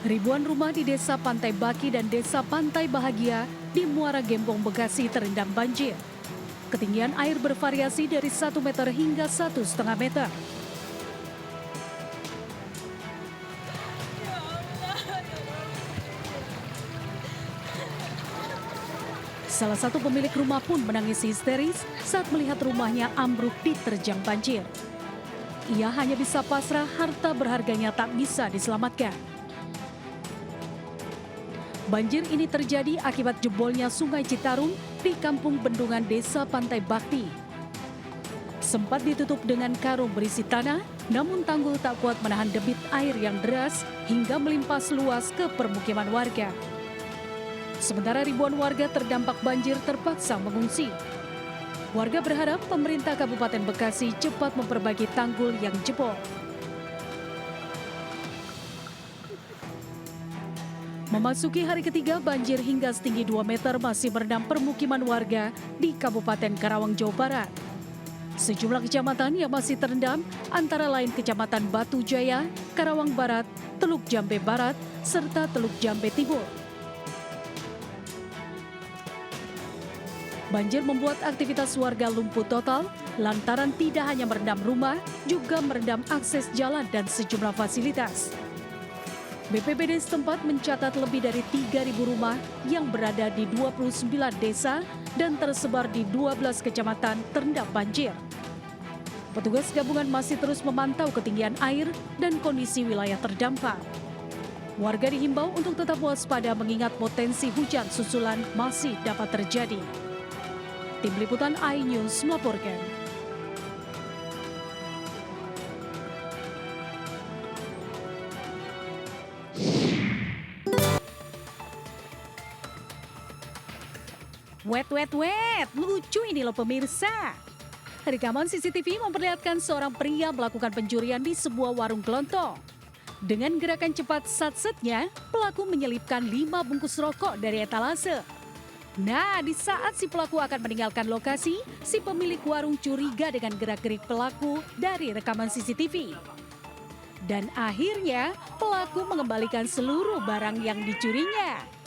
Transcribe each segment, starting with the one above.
Ribuan rumah di Desa Pantai Baki dan Desa Pantai Bahagia di Muara Gembong, Bekasi terendam banjir. Ketinggian air bervariasi dari 1 meter hingga 1,5 meter. Salah satu pemilik rumah pun menangis histeris saat melihat rumahnya ambruk diterjang banjir. Ia hanya bisa pasrah, harta berharganya tak bisa diselamatkan. Banjir ini terjadi akibat jebolnya Sungai Citarum di Kampung Bendungan Desa Pantai Bakti. Sempat ditutup dengan karung berisi tanah, namun tanggul tak kuat menahan debit air yang deras hingga melimpas luas ke permukiman warga. Sementara ribuan warga terdampak banjir terpaksa mengungsi. Warga berharap pemerintah Kabupaten Bekasi cepat memperbaiki tanggul yang jebol. Memasuki hari ketiga, banjir hingga setinggi 2 meter masih merendam permukiman warga di Kabupaten Karawang, Jawa Barat. Sejumlah kecamatan yang masih terendam antara lain Kecamatan Batu Jaya, Karawang Barat, Teluk Jambe Barat, serta Teluk Jambe Timur. Banjir membuat aktivitas warga lumpuh total lantaran tidak hanya merendam rumah, juga merendam akses jalan dan sejumlah fasilitas. BPBD setempat mencatat lebih dari 3.000 rumah yang berada di 29 desa dan tersebar di 12 kecamatan terendam banjir. Petugas gabungan masih terus memantau ketinggian air dan kondisi wilayah terdampak. Warga dihimbau untuk tetap waspada mengingat potensi hujan susulan masih dapat terjadi. Tim Liputan iNews melaporkan. Wet, lucu ini loh pemirsa. Rekaman CCTV memperlihatkan seorang pria melakukan pencurian di sebuah warung kelontong. Dengan gerakan cepat sat-setnya, pelaku menyelipkan 5 bungkus rokok dari etalase. Nah, di saat si pelaku akan meninggalkan lokasi, si pemilik warung curiga dengan gerak-gerik pelaku dari rekaman CCTV. Dan akhirnya, pelaku mengembalikan seluruh barang yang dicurinya.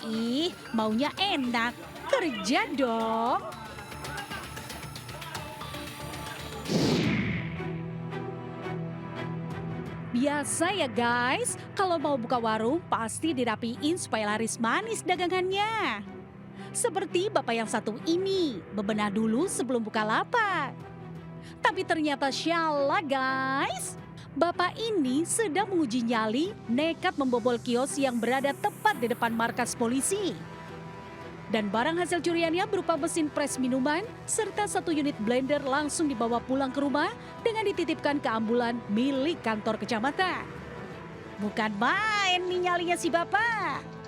Ih, maunya enak, kerja dong. Biasa ya guys, kalau mau buka warung pasti dirapiin supaya laris manis dagangannya. Seperti bapak yang satu ini, bebenah dulu sebelum buka lapak. Tapi ternyata syalah guys. Bapak ini sedang menguji nyali nekat membobol kios yang berada tepat di depan markas polisi. Dan barang hasil curiannya berupa mesin pres minuman serta 1 unit blender langsung dibawa pulang ke rumah dengan dititipkan ke ambulan milik kantor kecamatan. Bukan main nih nyalinya si bapak.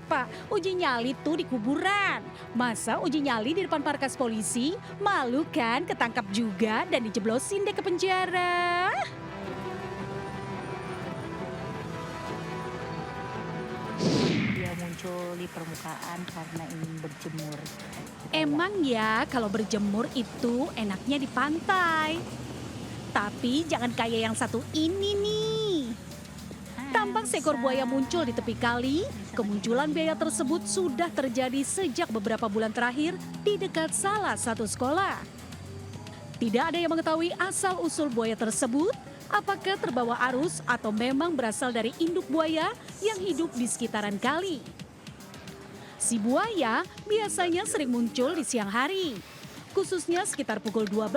Pak, uji nyali tuh di kuburan. Masa uji nyali di depan markas polisi? Malu kan ketangkap juga dan dijeblosin deh ke penjara. Dia muncul di permukaan karena ingin berjemur. Emang ya kalau berjemur itu enaknya di pantai. Tapi jangan kayak yang satu ini nih. Tampak seekor buaya muncul di tepi kali. Kemunculan buaya tersebut sudah terjadi sejak beberapa bulan terakhir di dekat salah satu sekolah. Tidak ada yang mengetahui asal-usul buaya tersebut, apakah terbawa arus atau memang berasal dari induk buaya yang hidup di sekitaran kali. Si buaya biasanya sering muncul di siang hari, khususnya sekitar pukul 12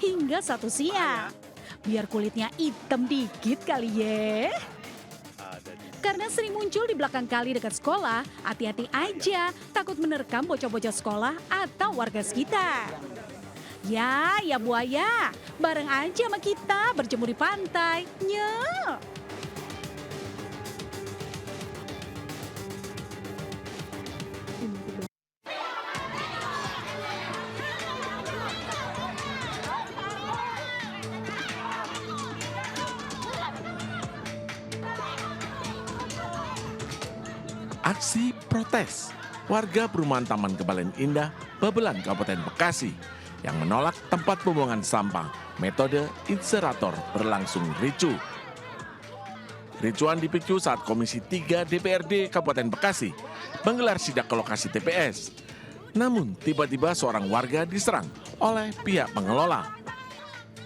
hingga 1 siang. Biar kulitnya hitam dikit kali ya. Karena sering muncul di belakang kali dekat sekolah, hati-hati aja takut menerkam bocah-bocah sekolah atau warga sekitar. Ya buaya, bareng aja sama kita berjemur di pantai. Nyok. Aksi protes warga perumahan Taman Kebalen Indah, Babelan, Kabupaten Bekasi yang menolak tempat pembuangan sampah metode insinerator berlangsung ricuh. Kericuan dipicu saat Komisi 3 DPRD Kabupaten Bekasi menggelar sidak ke lokasi TPS. Namun tiba-tiba seorang warga diserang oleh pihak pengelola.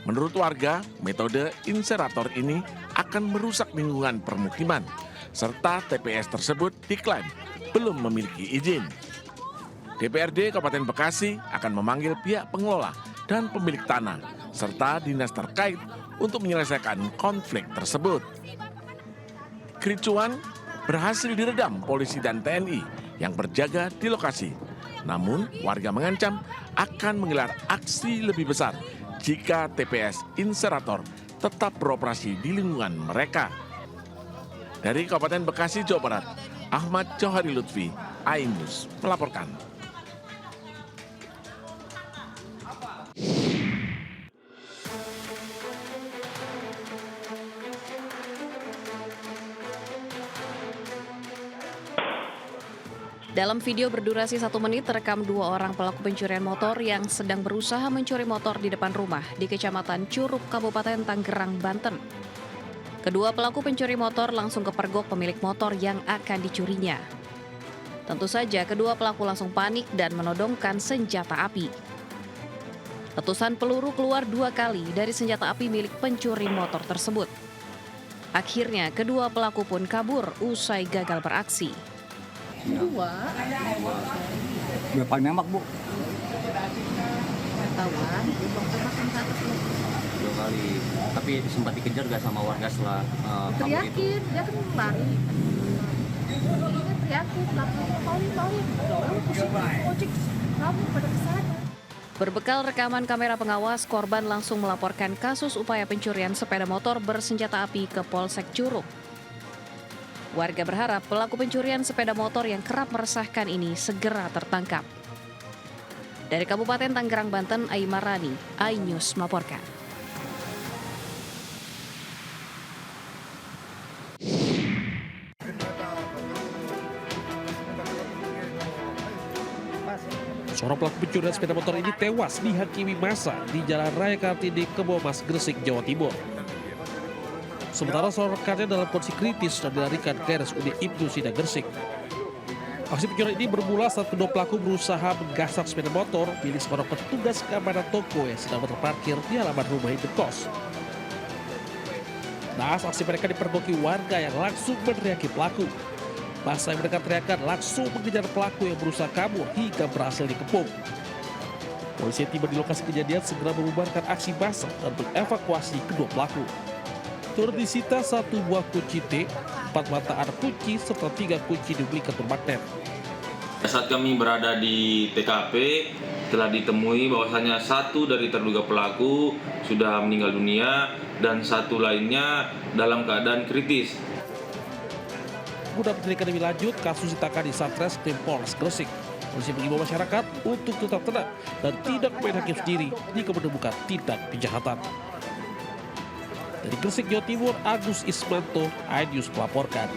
Menurut warga, metode inserator ini akan merusak lingkungan permukiman, serta TPS tersebut diklaim belum memiliki izin. DPRD Kabupaten Bekasi akan memanggil pihak pengelola dan pemilik tanah, serta dinas terkait untuk menyelesaikan konflik tersebut. Kericuan berhasil diredam polisi dan TNI yang berjaga di lokasi. Namun, warga mengancam akan menggelar aksi lebih besar jika TPS inserator tetap beroperasi di lingkungan mereka. Dari Kabupaten Bekasi, Jawa Barat, Ahmad Johari Lutfi, iNews melaporkan. Dalam video berdurasi 1 menit terekam 2 orang pelaku pencurian motor yang sedang berusaha mencuri motor di depan rumah di Kecamatan Curug, Kabupaten Tangerang, Banten. Kedua pelaku pencuri motor langsung kepergok pemilik motor yang akan dicurinya. Tentu saja kedua pelaku langsung panik dan menodongkan senjata api. Letusan peluru keluar 2 kali dari senjata api milik pencuri motor tersebut. Akhirnya kedua pelaku pun kabur usai gagal beraksi. Dua Berapa nembak, Bu? ketahuan, tembakan satu. 2 kali. Tapi sempat dikejar gak sama warga setelah kabur itu? Teriakin, dia kan lari. Dia teriakin, maling. Ojek, kamu pada kesana. Berbekal rekaman kamera pengawas, korban langsung melaporkan kasus upaya pencurian sepeda motor bersenjata api ke Polsek Curug. Warga berharap pelaku pencurian sepeda motor yang kerap meresahkan ini segera tertangkap. Dari Kabupaten Tangerang, Banten, Aimar Rani, iNews melaporkan. Seorang pelaku pencurian sepeda motor ini tewas dihakimi massa di Jalan Raya Kartini, Kebomas, Gresik, Jawa Timur. Sementara seorang rekannya dalam kondisi kritis dan dilarikan ke RSUD Ibnu Sina, Gresik. Aksi pencurian ini bermula saat kedua pelaku berusaha menggasak sepeda motor milik seorang petugas keamanan toko yang sedang terparkir di halaman rumah indekos. Naas aksi mereka dipergoki warga yang langsung meneriaki pelaku. Massa yang mendengar teriakan langsung mengejar pelaku yang berusaha kabur hingga berhasil dikepung. Polisi yang tiba di lokasi kejadian segera membubarkan aksi massa dan mengevakuasi kedua pelaku. Turut disita 1 buah kunci T, 4 mata anak kunci, serta 3 kunci duplikat bermagnet. Saat kami berada di TKP, telah ditemui bahwasanya 1 dari terduga pelaku sudah meninggal dunia dan 1 lainnya dalam keadaan kritis. Guna penyelidikan lebih lanjut, kasus ditangani Satreskrim Polres Gresik. Polisi mengimbau masyarakat untuk tetap tenang dan tidak main hakim sendiri jika menemukan tindak kejahatan. Dari Gresik, Jawa Timur, Agus Ismanto, iNews melaporkan.